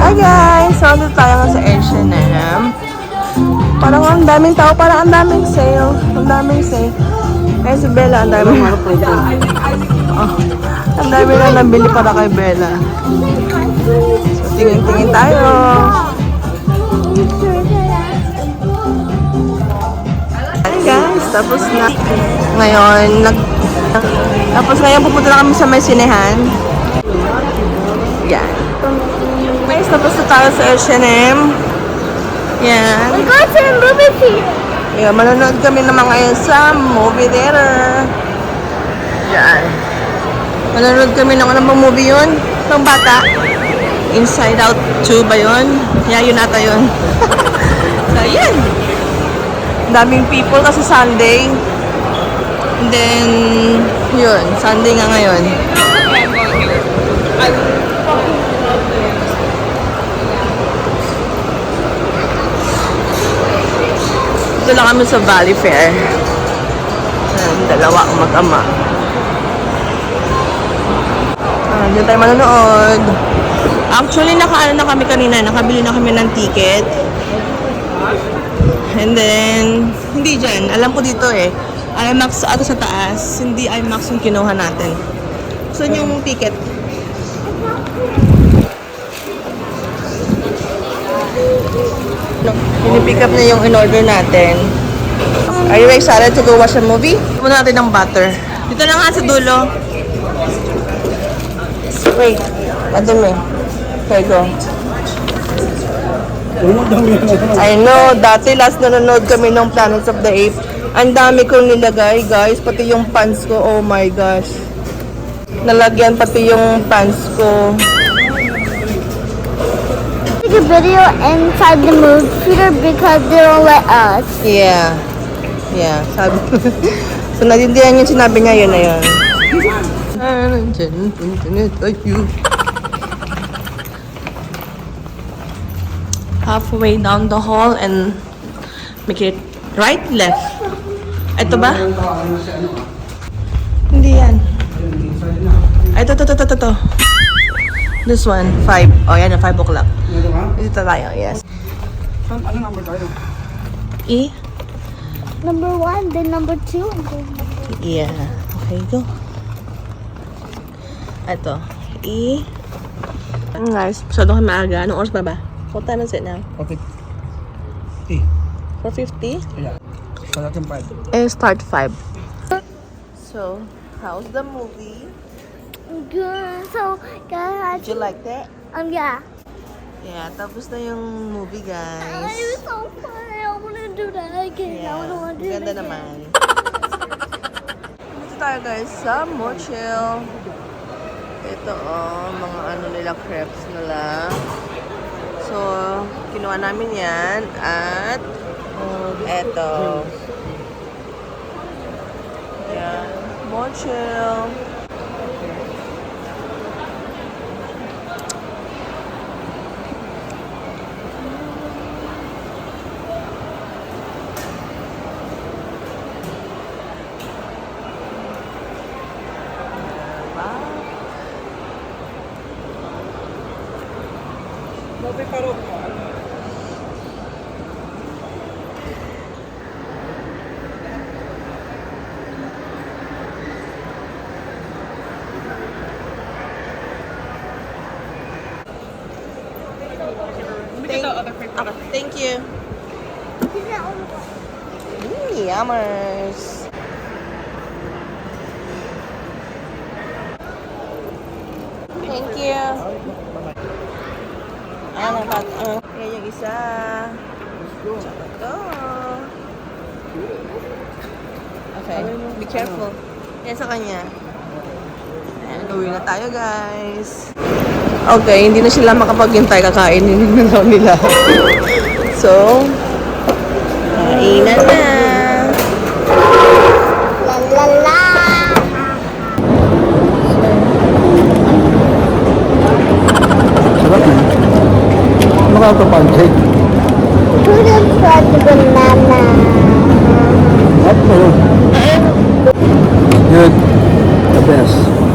Hi guys! So, dito tayo nga sa H&M. Parang ang daming tao, parang ang daming sale. Ang daming sale. Kaya si Bella, ang daming ang dami na nabili para kay Bella. So, tingin-tingin tayo. Hi guys! Tapos na. Ngayon, pupunta na kami sa may sinehan. Yan. Guys, tapos na tayo sa H&M. Yan. We go to the movie theater. Yeah, manonood kami naman ngayon sa movie theater. Yan. Manonood kami ng anong bang movie yun? Pang bata? Inside Out 2 ba yun? Yeah, yun ata yun. So, yan. Daming people kasi Sunday. And then, yun. Sunday nga ngayon. Dito lang kami sa Valley Fair. Dalawa ang mag-ama. Dito tayo manonood. Actually, nakaano na kami kanina. Nakabili na kami ng ticket. And then, hindi dyan. Alam ko dito eh. IMAX ata sa taas. Hindi IMAX yung kinuha natin. Saan yung ticket? Pinipick up na yung in-order natin. Are you excited to go watch a movie? Muna natin ng butter. Dito na nga sa dulo. Wait. Madumi. Okay, go. I know. Dati last nanonood kami ng Planets of the Apes. Ang dami kong nilagay, guys. Pati yung pants ko. Oh my gosh. Nalagyan pati yung pants ko. Take a video inside the movie theater because they don't let us. Yeah. Yeah. Sabi. So, natindihan yung sinabi niya, yun na yun. Halfway down the hall and make it right, left. Ito ba? Hindi yan. Ito. This one, 5. Oh, yan, 5 o'clock. Dito tayo, yes. Ano number tayo? E? Number 1, then number 2, and then number Yeah. Okay, go. Ito. E. Guys, masyado kayo maaga. Anong oras pa ba? What time is it now? Okay. 4:50? Yeah. So natin 5. Start 5. So, how's the movie? good. So, guys, Did you like that? yeah. Yeah, tapos na yung movie, It guys. was so fun. I want to do that again. I Yeah, want to do it ganda again. naman. Dito tayo, guys, sa Mochil. Ito, mga ano nila, crepes nila. So, kinuha namin yan at eto. Yan, Mochil. Thank you. Yummers. Thank you. Yan yung isa. Tsaka to. Okay, be careful. Yan sa kanya. Ayan, uwi na tayo, guys. Okay, hindi na sila makapaghintay, kakainin na daw nila. So, kainan na. La la la. Sarap na. Ano ka ito, pancake? Who done tried the banana? What? Good. The best.